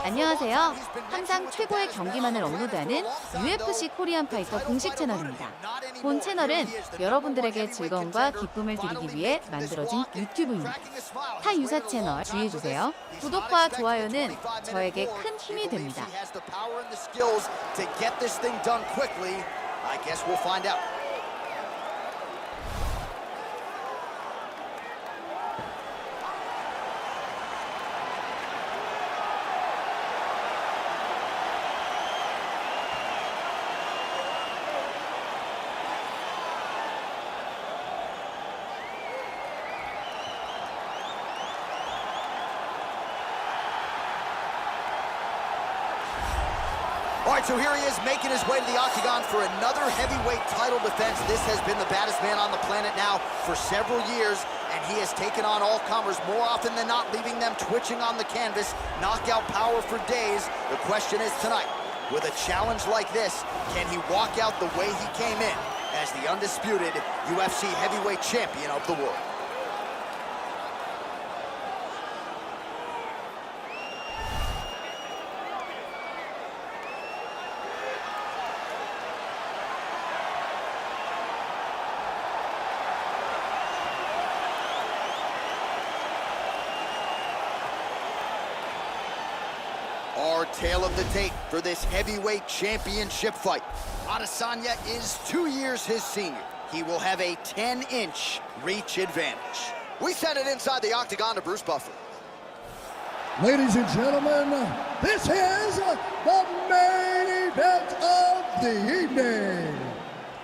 안녕하세요. 항상 최고의 경기만을 업로드하는 UFC 코리안파이터 공식 채널입니다. 본 채널은 여러분들에게 즐거움과 기쁨을 드리기 위해 만들어진 유튜브입니다. 타 유사 채널 주의해주세요. 구독과 좋아요는 저에게 큰 힘이 됩니다. All right, so here he is making his way to the octagon for another heavyweight title defense. This has been the baddest man on the planet now for several years, and he has taken on all comers more often than not, leaving them twitching on the canvas. Knockout power for days. The question is tonight, with a challenge like this, can he walk out the way he came in as the undisputed UFC heavyweight champion of the world? Our tale of the tape for this heavyweight championship fight. Adesanya is 2 years his senior. He will have a 10-inch reach advantage. We send it inside the octagon to Bruce Buffer. Ladies and gentlemen, this is the main event of the evening.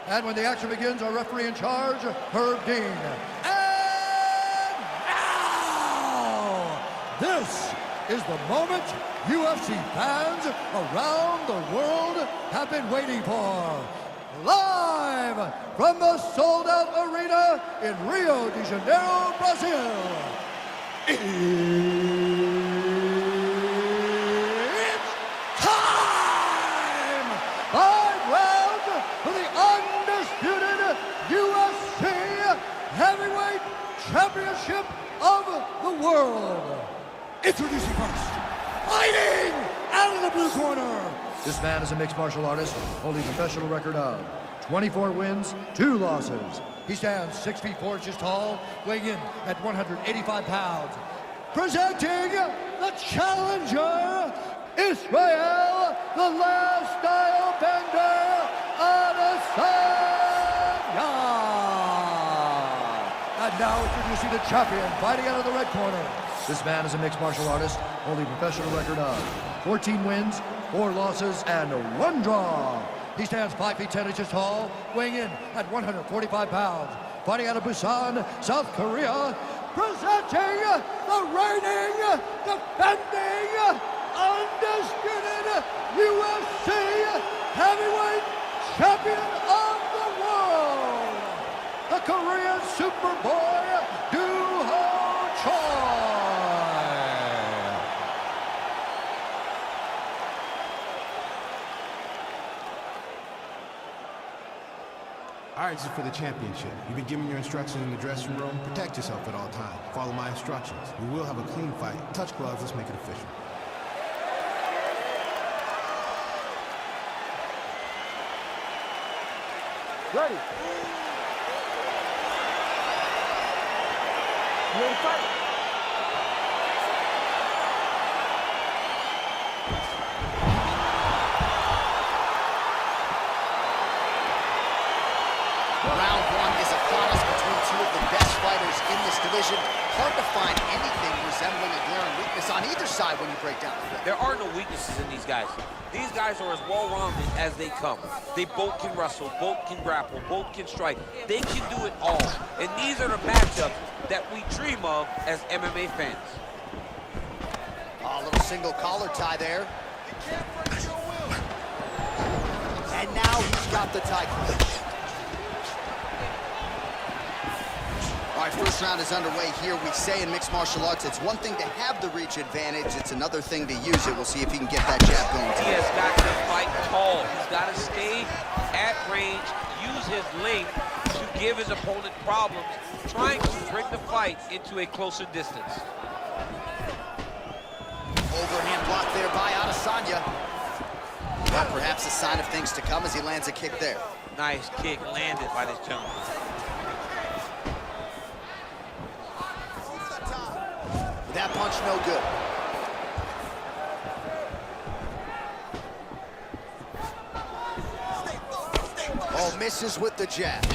And when the action begins, our referee in charge, Herb Dean. And now, this is the moment UFC fans around the world have been waiting for. Live from the sold-out arena in Rio de Janeiro, Brazil. It's time! 5 rounds for the undisputed UFC Heavyweight Championship of the world. Introducing first, fighting out of the blue corner. This man is a mixed martial artist, holding a professional record of 24 wins, 2 losses. He stands 6 feet 4 inches tall, weighing in at 185 pounds. Presenting the challenger, Israel, the last style bender, Adesanya. And now introducing the champion, fighting out of the red corner. This man is a mixed martial artist, holding a professional record of 14 wins, 4 losses, and 1 draw. He stands 5 feet 10 inches tall, weighing in at 145 pounds. Fighting out of Busan, South Korea, presenting the reigning, defending, undisputed UFC heavyweight champion of the world, the Korean Superboy, Doo-Ho Choi. All right, this is for the championship. You've been given your instructions in the dressing room. Protect yourself at all times. Follow my instructions. We will have a clean fight. Touch gloves. Let's make it official. Ready. You ready to fight? Round 1 is upon us between 2 of the best fighters in this division. Hard to find anything resembling a glaring weakness on either side when you break down the field. There are no weaknesses in these guys. These guys are as well-rounded as they come. They both can wrestle, both can grapple, both can strike. They can do it all. And these are the matchups that we dream of as MMA fans. A little single collar tie there. And now he's got the tie clinch. All right, first round is underway here. We say in mixed martial arts, it's one thing to have the reach advantage. It's another thing to use it. We'll see if he can get that jab going. He has got to fight tall. He's got to stay at range, use his length to give his opponent problems, trying to bring the fight into a closer distance. Overhand block there by perhaps a sign of things to come as he lands a kick there. Nice kick landed by this gentleman. That punch no good. Oh, misses with the jab.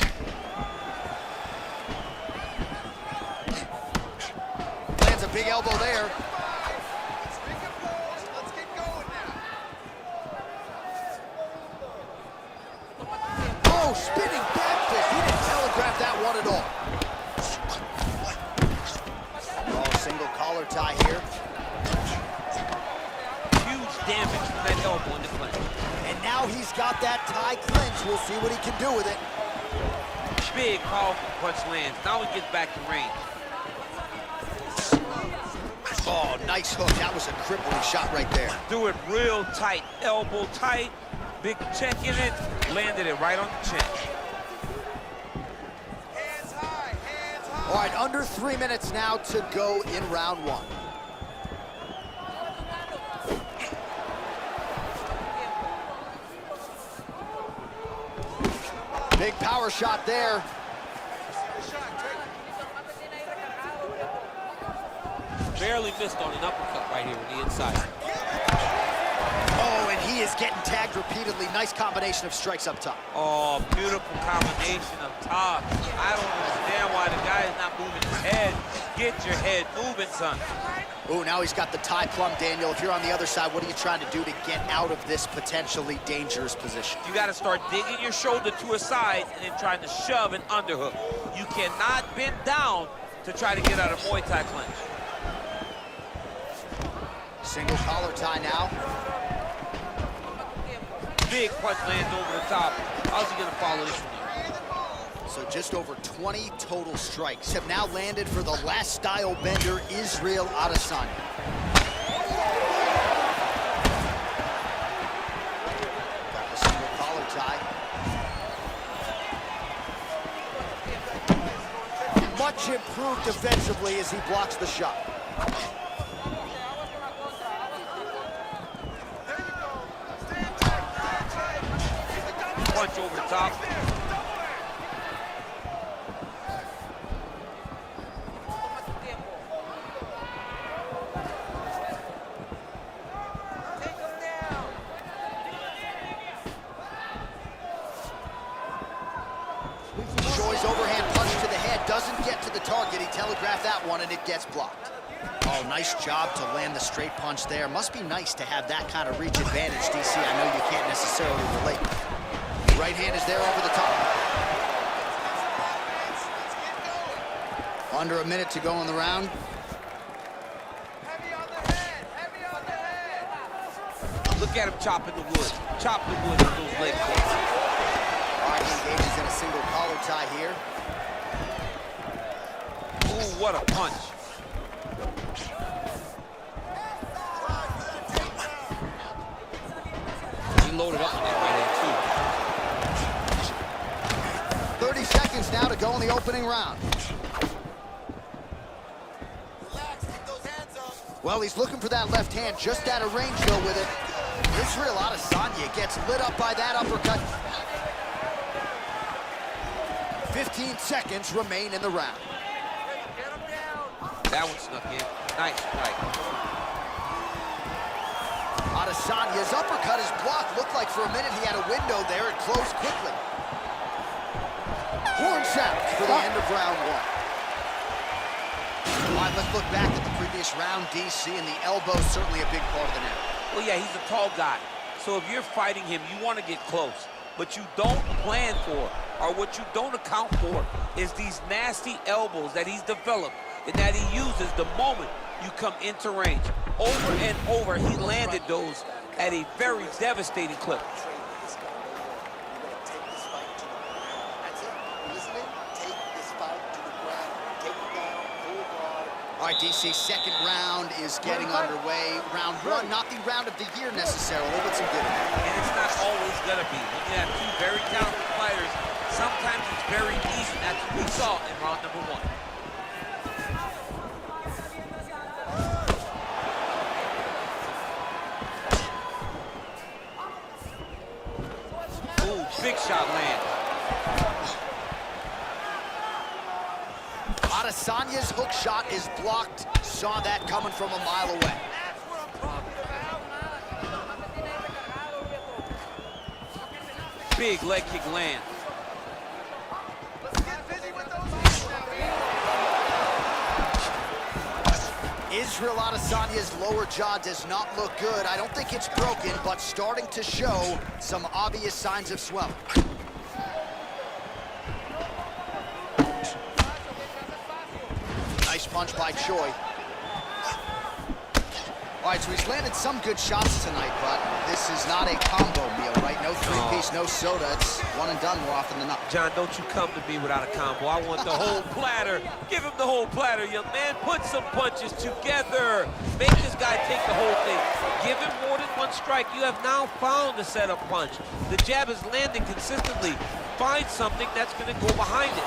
Lands a big elbow there. Oh, spinning back fist. He didn't telegraph that one at all. Oh, single collar tie here. Huge damage from that elbow in the clinch. And now he's got that tie clinch. We'll see what he can do with it. Big, powerful punch lands. Now he gets back to range. Oh, nice hook. That was a crippling shot right there. Do it real tight, elbow tight. Big check in it. Landed it right on the chin. Hands high, hands high. All right, under 3 minutes now to go in round one. Big power shot there. Barely missed on an uppercut right here on the inside. Oh, and he is getting tagged repeatedly. Nice combination of strikes up top. Oh, beautiful combination of top. I don't understand why the guy is not moving his head. Get your head moving, son. Oh, now he's got the tie plumb, Daniel. If you're on the other side, what are you trying to do to get out of this potentially dangerous position? You got to start digging your shoulder to a side and then trying to shove an underhook. You cannot bend down to try to get out of Muay Thai clinch. Single collar tie now. Big punch lands over the top. How's he going to follow this one? So just over 20 total strikes have now landed for the last style bender, Israel Adesanya. Got the single collar tie. Much improved defensively as he blocks the shot. Punch over the top. Shoy's overhand punch to the head doesn't get to the target. He telegraphed that one and it gets blocked. Oh, nice job to land the straight punch there. Must be nice to have that kind of reach advantage, DC. I know you can't necessarily relate. Right hand is there over the top. Under a minute to go in the round. Heavy on the head, heavy on the head. Look at him chopping the wood. Chop the wood with those leg kicks. All right, he engages in a single collar tie here. Ooh, what a punch. He loaded up on that right hand, too. 30 seconds now to go in the opening round. Well, he's looking for that left hand, just out of range though with it. Israel Adesanya gets lit up by that uppercut. 15 seconds remain in the round. That one snuck in. Nice strike. Adesanya's uppercut is blocked. Looked like for a minute he had a window there. It closed quickly. Horn sounds for the end of round one. All right, let's look back at the previous round, DC, and the elbow's certainly a big part of the net. Well, yeah, he's a tall guy. So if you're fighting him, you want to get close. But you don't plan for, or what you don't account for, is these nasty elbows that he's developed and that he uses the moment you come into range. Over and over, he landed those at a very devastating clip. All right, DC, second round is getting underway. Round one, not the round of the year necessarily, but some good in there. And it's not always gonna be. When you have two very talented fighters, sometimes it's very easy. That's what we saw in round number one. big shot lands. Adesanya's hook shot is blocked. Saw that coming from a mile away. That's what I'm talking about. Big leg kick lands. Let's get busy with those. Israel Adesanya's lower jaw does not look good. I don't think it's broken, but starting to show some obvious signs of swelling. Nice punch by Choi. All right, so he's landed some good shots tonight, but this is not a combo meal, right? No three-piece, no soda. It's one and done more often than not. John, don't you come to me without a combo. I want the whole platter. Give him the whole platter, young man. Put some punches together. Make this guy take the whole thing. Give him more than one strike. You have now found the setup punch. The jab is landing consistently. Find something that's going to go behind it.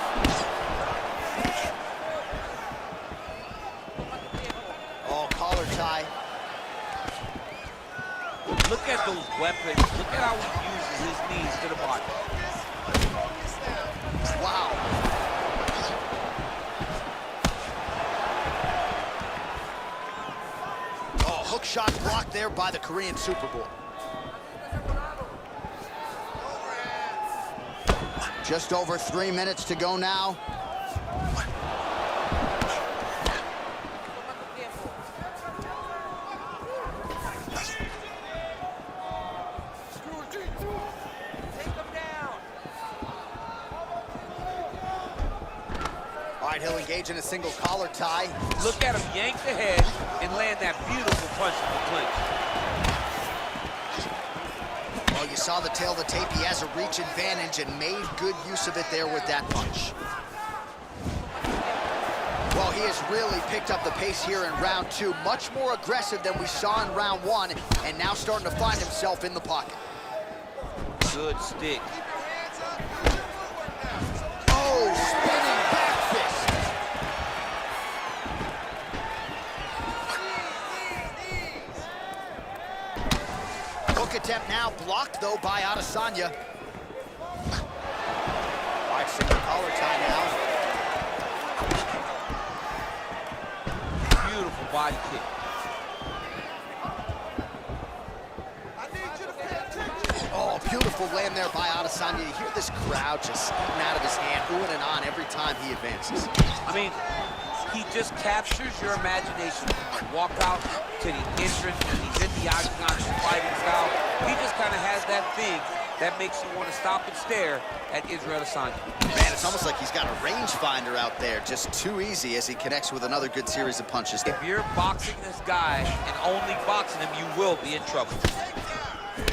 Oh, collar tie. Look at those weapons. Look at how he uses his knees to the body. Wow. Oh, hook shot blocked there by the Korean Superboy. Just over 3 minutes to go now. All right, he'll engage in a single collar tie. Look at him yank the head and land that beautiful punch in the clinch. Well, you saw the tail of the tape. He has a reach advantage and made good use of it there with that punch. Well, he has really picked up the pace here in round two. Much more aggressive than we saw in round one, and now starting to find himself in the pocket. Good stick. Oh, spinning back fist. Hook attempt now blocked, though, by Adesanya. All right, single collar tie now. Beautiful body kick. Oh, beautiful land there by Adesanya. You hear this crowd just spitting out of his hand, oohing and on every time he advances. I mean, he just captures your imagination. From the walkout to the entrance, and he's in the octagon fighting style. He just kind of has that thing that makes you want to stop and stare at Israel Adesanya. Man, it's almost like he's got a rangefinder out there, just too easy as he connects with another good series of punches. If you're boxing this guy and only boxing him, you will be in trouble.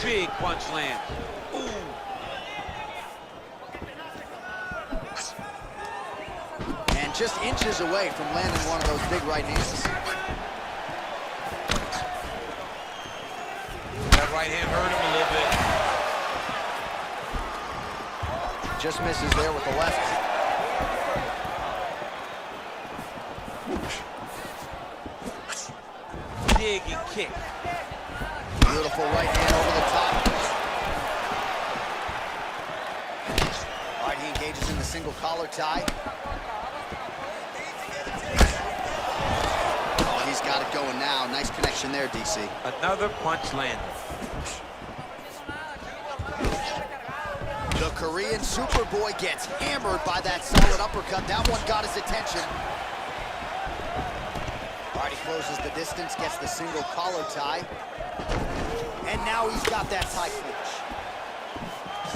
Big punch land. Ooh. And just inches away from landing one of those big right hands. That right hand hurt him a little bit. Just misses there with the left. Dig and kick. Beautiful right hand over the top. All right, he engages in the single collar tie. Oh, he's got it going now. Nice connection there, DC. Another punch landed. The Korean Superboy gets hammered by that solid uppercut. That one got his attention. All right, he closes the distance, gets the single collar tie. And now he's got that tie clinch.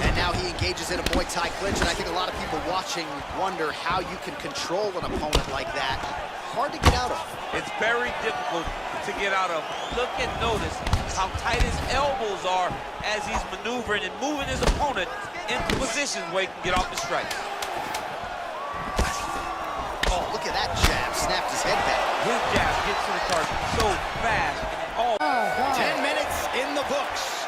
And now he engages in a Muay Thai clinch, and I think a lot of people watching wonder how you can control an opponent like that. Hard to get out of. It's very difficult to get out of. Look and notice how tight his elbows are as he's maneuvering and moving his opponent into positions where he can get off the strike. Oh, look at that jab. Snapped his head back. His jab gets to the target so fast. Oh. 10 minutes in the books.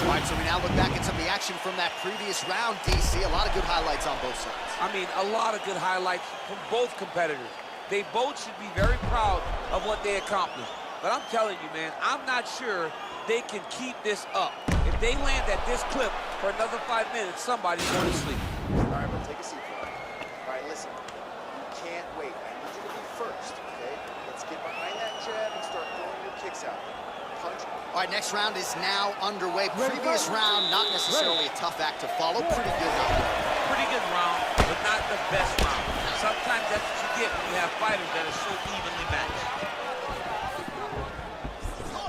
All right, so we now look back at some of the action from that previous round, DC. A lot of good highlights on both sides. I mean, a lot of good highlights from both competitors. They both should be very proud of what they accomplished. But I'm telling you, man, I'm not sure they can keep this up. If they land at this clip for another 5 minutes, somebody's going to sleep. All right, bro, take a seat for a minute. All right, listen. You can't wait. I need you to be first, okay? Let's get behind that jab and start throwing your kicks out. Punch. All right, next round is now underway. Previous round, not necessarily a tough act to follow. Pretty good round. Pretty good round, but not the best round. Sometimes that's what you get when you have fighters that are so evenly matched.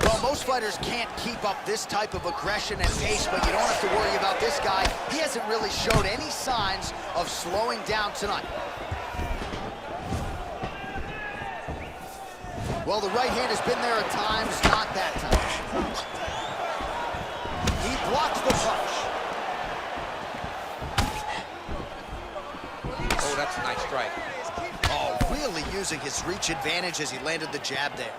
Well, most fighters can't keep up this type of aggression and pace, but you don't have to worry about this guy. He hasn't really showed any signs of slowing down tonight. Well, the right hand has been there at times, not that time. He blocks the punch. Oh, that's a nice strike. Oh, really using his reach advantage as he landed the jab there.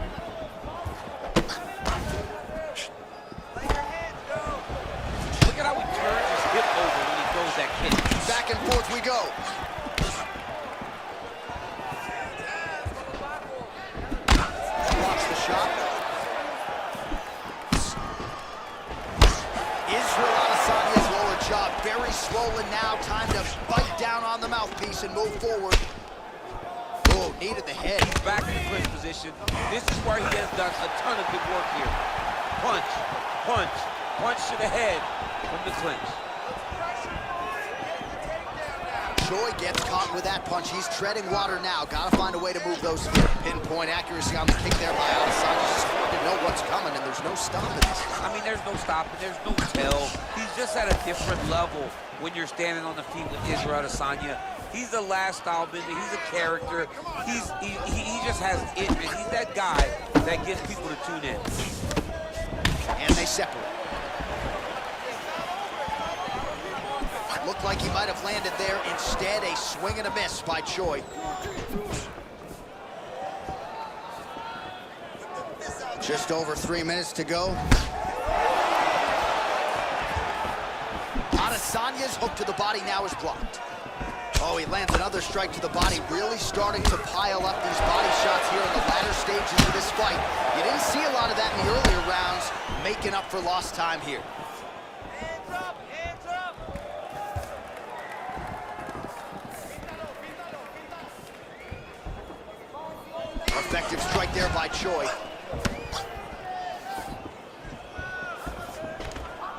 Look at how he turns his hip over when he throws that kick. Back and forth we go. Blocks the shot. Israel Adesanya's lower jaw very swollen now. Time to bite down on the mouthpiece and move forward. Oh, knee to the head. He's back in the clinch position. This is where he has done a ton of good work here. Punch, punch, punch to the head from the clinch. Choi gets caught with that punch. He's treading water now. Gotta find a way to move those feet. Pinpoint accuracy on the kick there by Adesanya. Just hard to know what's coming, and there's no stopping this. I mean, there's no stopping, there's no tell. He's just at a different level when you're standing on the feet with Israel Adesanya. He's the last style bender. He's a character. He just has it, man. He's that guy that gets people to tune in. And they separate. Looked like he might have landed there. Instead, a swing and a miss by Choi. Just over 3 minutes to go. Adesanya's hook to the body now is blocked. Oh, he lands another strike to the body, really starting to pile up these body shots here in the latter stages of this fight. You didn't see a lot of that in the earlier rounds, making up for lost time here. Hands up, hands up. Effective strike there by Choi.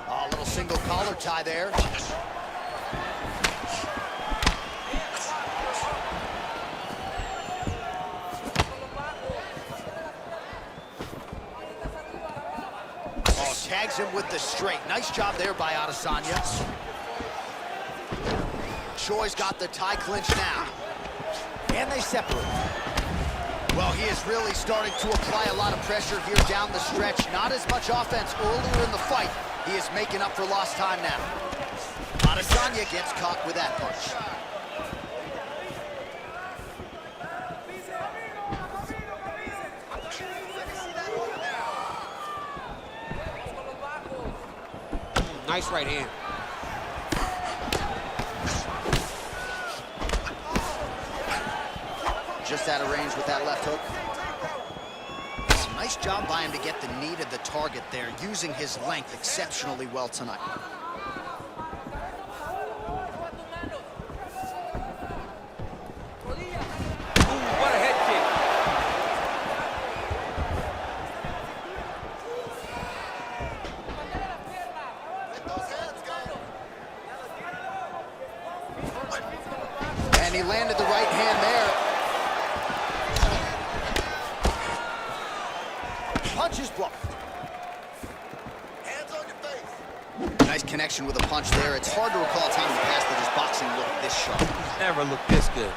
Oh, a little single collar tie there. Oh, tags him with the straight. Nice job there by Adesanya. Choi's got the tie clinch now. And they separate. Well, he is really starting to apply a lot of pressure here down the stretch. Not as much offense earlier in the fight. He is making up for lost time now. Adesanya gets caught with that punch. Nice right hand. Just out of range with that left hook. Nice job by him to get the knee to the target there, using his length exceptionally well tonight. Ooh, what a head kick. And he landed the right hand there. Punch is blocked. Hands on your face. Nice connection with a punch there. It's hard to recall a time in the past that his boxing looked this sharp. Never looked this good.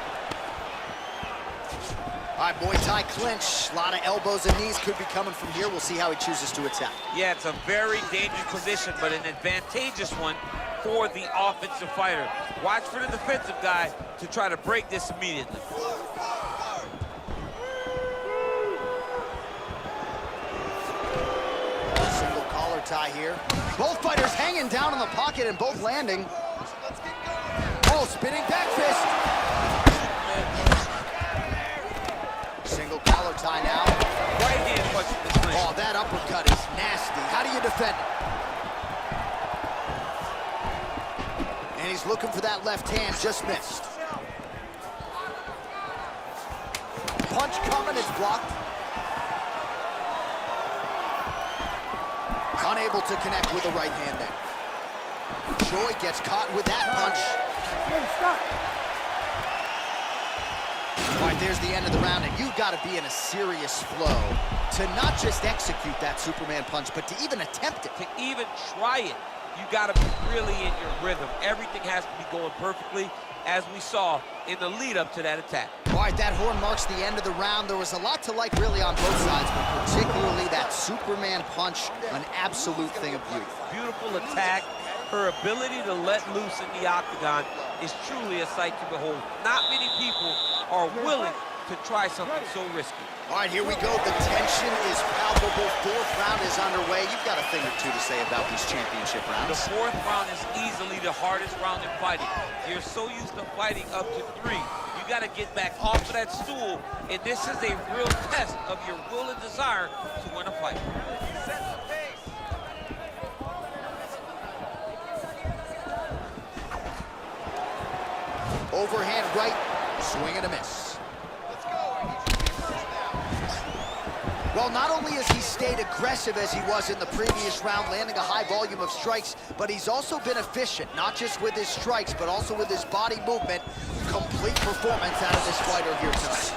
All right, Muay Thai clinch. A lot of elbows and knees could be coming from here. We'll see how he chooses to attack. Yeah, it's a very dangerous position, but an advantageous one for the offensive fighter. Watch for the defensive guy to try to break this immediately. Single collar tie here. Both fighters hanging down in the pocket and both landing. Oh, spinning back fist. Single collar tie now. Right hand punch in the clinch. Oh, that uppercut is nasty. How do you defend it? And he's looking for that left hand, just missed. Punch coming, it's blocked. Unable to connect with the right hand there. Choi gets caught with that punch. All right, there's the end of the round, and you've got to be in a serious flow to not just execute that Superman punch, but to even attempt it. To even try it, you got to be really in your rhythm. Everything has to be going perfectly, as we saw in the lead up to that attack. All right, that horn marks the end of the round. There was a lot to like really on both sides, but particularly that Superman punch, an absolute thing of beauty. Beautiful attack. Her ability to let loose in the octagon is truly a sight to behold. Not many people are willing to try something so risky. All right, here we go. The tension is palpable. Fourth round is underway. You've got a thing or two to say about these championship The rounds. fourth round is easily the hardest round in fighting. You're so used to fighting up to 3. You got to get back off of that stool, and this is a real test of your will and desire to win a fight. Overhand right, swing and a miss. Let's go. I need you to be first now. Well, not only has he stayed aggressive as he was in the previous round, landing a high volume of strikes, but he's also been efficient, not just with his strikes, but also with his body movement. Complete performance out of this fighter here tonight.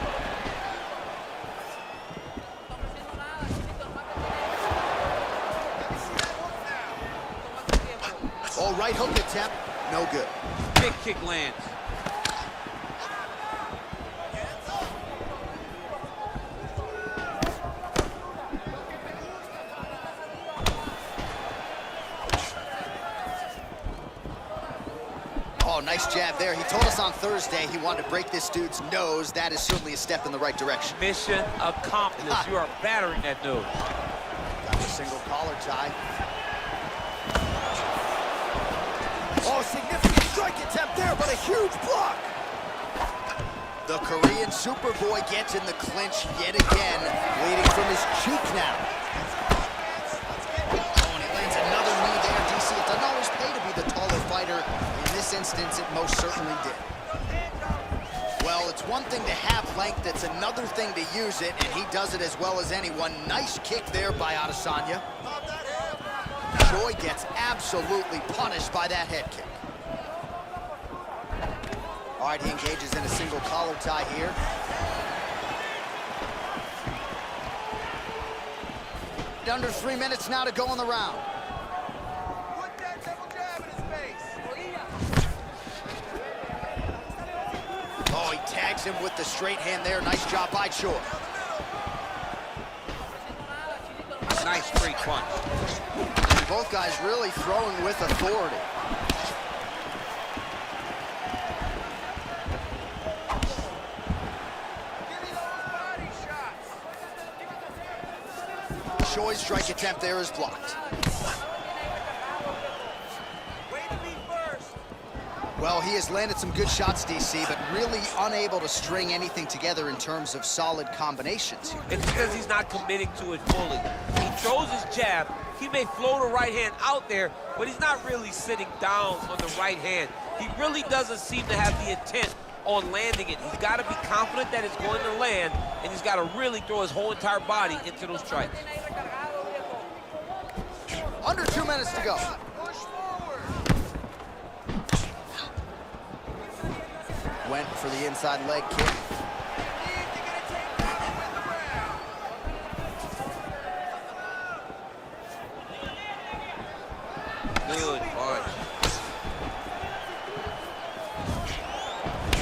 All right, hook attempt, no good. Big kick lands. Oh, nice jab there. He told us on Thursday he wanted to break this dude's nose. That is certainly a step in the right direction. Mission accomplished. You are battering that nose. Got a single collar tie. Oh, significant strike attempt there, but a huge block. The Korean Superboy gets in the clinch yet again, bleeding from his cheek now. Oh, and he lands another knee there, DC. It doesn't always pay to be the taller fighter. In this instance, it most certainly did. Well, it's one thing to have length, it's another thing to use it, and he does it as well as anyone. Nice kick there by Adesanya. Choi gets absolutely punished by that head kick. All right, he engages in a single collar tie here. Under 3 minutes now to go in the round. Put that double jab in his face. Oh, he tags him with the straight hand there. Nice job by Choi. Nice straight punch. Both guys really throwing with authority. Choi's strike attempt there is blocked. Well, he has landed some good shots, DC, but really unable to string anything together in terms of solid combinations here. It's because he's not committing to it fully. He throws his jab. He may float a right hand out there, but he's not really sitting down on the right hand. He really doesn't seem to have the intent on landing it. He's got to be confident that it's going to land, and he's got to really throw his whole entire body into those strikes. Under 2 minutes to go. Push forward. Went for the inside leg kick. Good punch.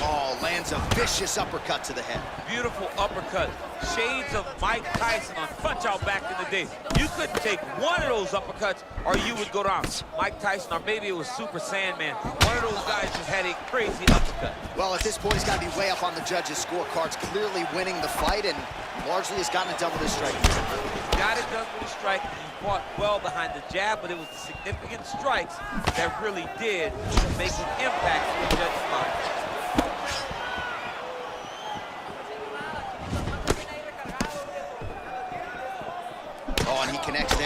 Oh, lands a vicious uppercut to the head. Beautiful uppercut. Shades of Mike Tyson on Punch-Out back in the day. You couldn't take one of those uppercuts or you would go down. Mike Tyson, or maybe it was Super Sandman. One of those guys just had a crazy uppercut. Well, at this point, he's got to be way up on the judges' scorecards, clearly winning the fight, and largely has gotten it done with his strike. Got it done with a strike. He fought well behind the jab, but it was the significant strikes that really did make an impact in the judges' mind.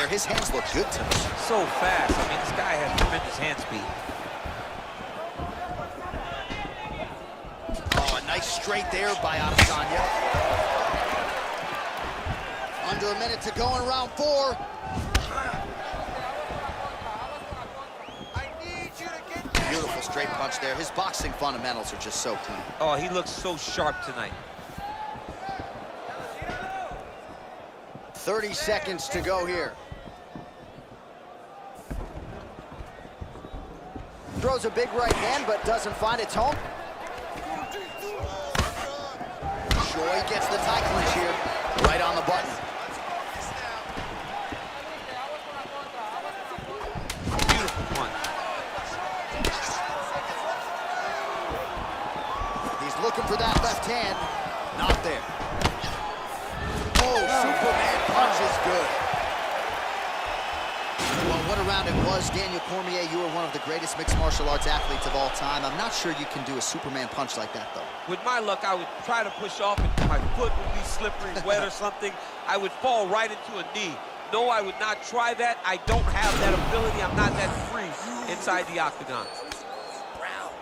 there. His hands look good to me. So fast. I mean, this guy has tremendous hand speed. Oh, a nice straight there by Adesanya. Under a minute to go in round 4. Beautiful straight punch there. His boxing fundamentals are just so clean. Oh, he looks so sharp tonight. 30 seconds to go here. Throws a big right hand, but doesn't find its home. Joy gets the tie clinch here. Right on the button. Beautiful punch. He's looking for that left hand. Not there. Oh, Superman punch is good. Well, what a round it was. Daniel Cormier, you are one of the greatest mixed martial arts athletes of all time. I'm not sure you can do a Superman punch like that, though. With my luck, I would try to push off and my foot would be slippery, wet or something. I would fall right into a knee. No, I would not try that. I don't have that ability. I'm not that free inside the octagon. Brown,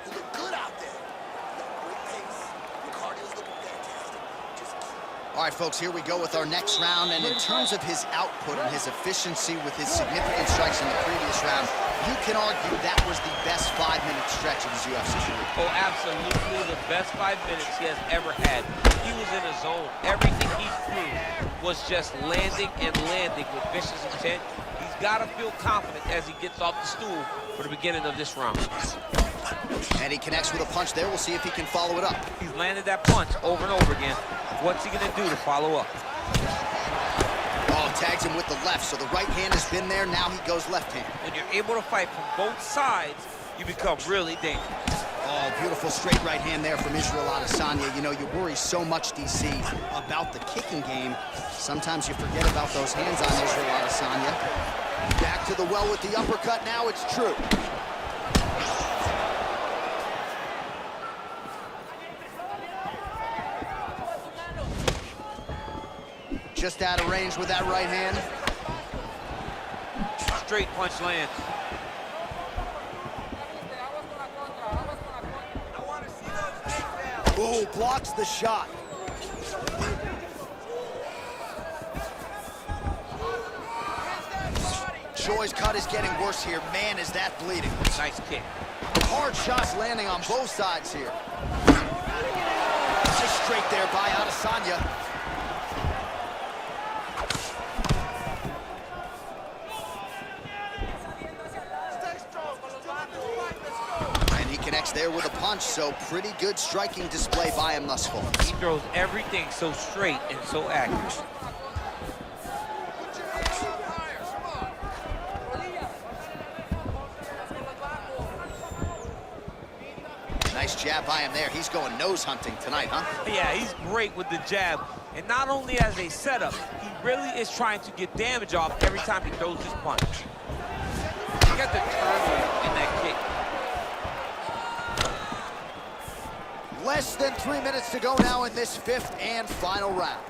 you look good out there. You got great pace. Your cardio's looking fantastic. Just keep. All right, folks, here we go with our next round. And in terms of his output and his efficiency with his significant strikes in the previous round, you can argue that was the best 5-minute stretch of his UFC career. Oh, absolutely the best 5 minutes he has ever had. He was in a zone. Everything he threw was just landing and landing with vicious intent. He's got to feel confident as he gets off the stool for the beginning of this round. And he connects with a punch there. We'll see if he can follow it up. He's landed that punch over and over again. What's he going to do to follow up? Oh, tags him with the left, so the right hand has been there. Now he goes left hand. When you're able to fight from both sides, you become really dangerous. Oh, beautiful straight right hand there from Israel Adesanya. You know, you worry so much, DC, about the kicking game. Sometimes you forget about those hands on Israel Adesanya. Back to the well with the uppercut. Now it's true. Just out of range with that right hand. Straight punch lands. Oh, blocks the shot. Joy's cut is getting worse here. Man, is that bleeding. Nice kick. Hard shots landing on both sides here. Nice straight there by Adesanya. Connects there with a punch, so pretty good striking display by him thus far. He throws everything so straight and so accurate. Nice jab by him there. He's going nose hunting tonight, huh? Yeah, he's great with the jab. And not only as a setup, he really is trying to get damage off every time he throws his punch. He got the turn in that kick. Less than 3 minutes to go now in this 5th and final round.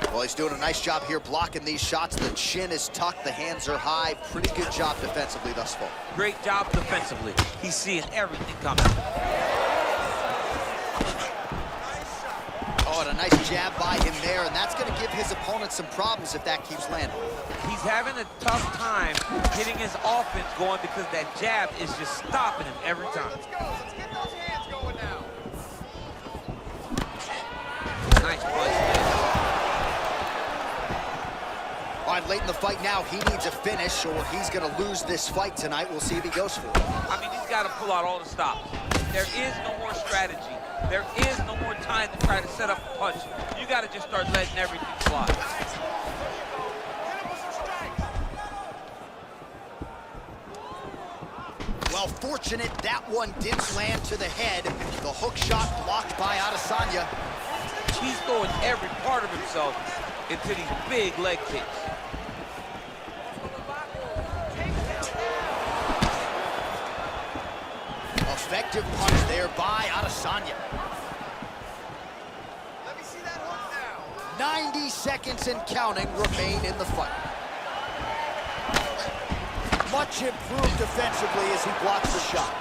Well, he's doing a nice job here blocking these shots. The chin is tucked, the hands are high. Pretty good job defensively thus far. Great job defensively. He's seeing everything coming. Oh, and a nice jab by him there, and that's going to give his opponent some problems if that keeps landing. He's having a tough time getting his offense going because that jab is just stopping him every time. Let's go. Let's get those hands going now. Nice punch there. All right, late in the fight now, he needs a finish or he's going to lose this fight tonight. We'll see if he goes for it. I mean, he's got to pull out all the stops. There is no more strategy. There is no more time to try to set up a punch. You got to just start letting everything fly. Well, fortunate that one didn't land to the head. The hook shot blocked by Adesanya. He's throwing every part of himself into these big leg kicks. Effective punch there by Adesanya. Let me see that hook now. 90 seconds and counting remain in the fight. Much improved defensively as he blocks the shot.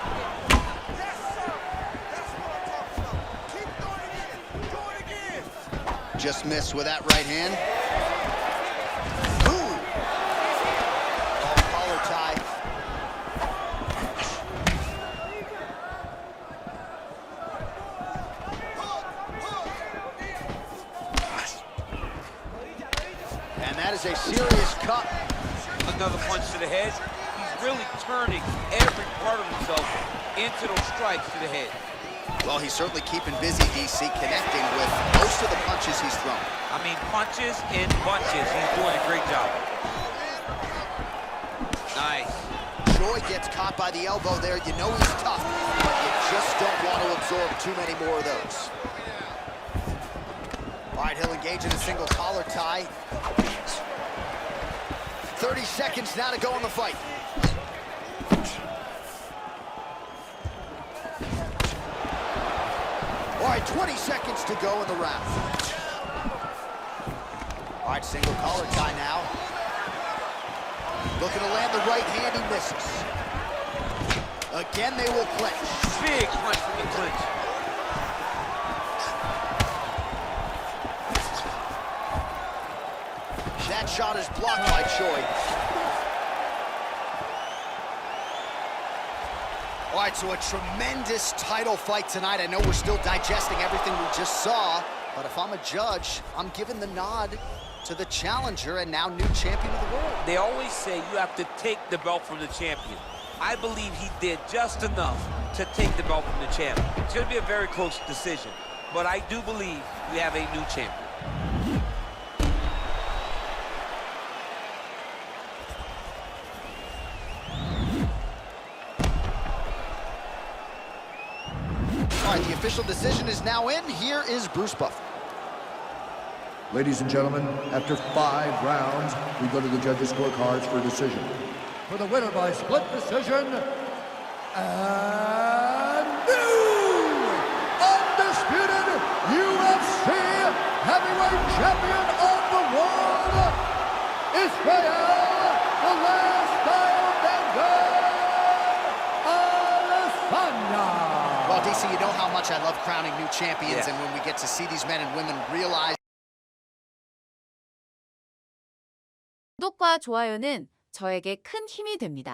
Just missed with that right hand. Ooh! Oh, collar tie. And that is a serious cut. Another punch to the head. He's really turning every part of himself into those strikes to the head. Well, he's certainly keeping busy, DC, connecting with most of the punches he's thrown. I mean, punches in bunches. He's doing a great job. Nice. Joy gets caught by the elbow there. You know he's tough, but you just don't want to absorb too many more of those. All right, he'll engage in a single collar tie. 30 seconds now to go in the fight. All right, 20 seconds to go in the round. All right, single collar tie now. Looking to land the right hand, he misses. Again, they will clinch. Big punch from the clinch. That shot is blocked by Choi. All right, so a tremendous title fight tonight. I know we're still digesting everything we just saw, but if I'm a judge, I'm giving the nod to the challenger and now new champion of the world. They always say you have to take the belt from the champion. I believe he did just enough to take the belt from the champion. It's going to be a very close decision, but I do believe we have a new champion. All right, the official decision is now in. Here is Bruce Buffer. Ladies and gentlemen, after 5 rounds, we go to the judges' scorecards for a decision. For the winner by split decision, and new undisputed UFC heavyweight champion of the world, Israel, the last Adesanyaga. Well, DC, you know how much I love crowning new champions, and when we get to see these men and women realize 구독과 좋아요는 저에게 큰 힘이 됩니다.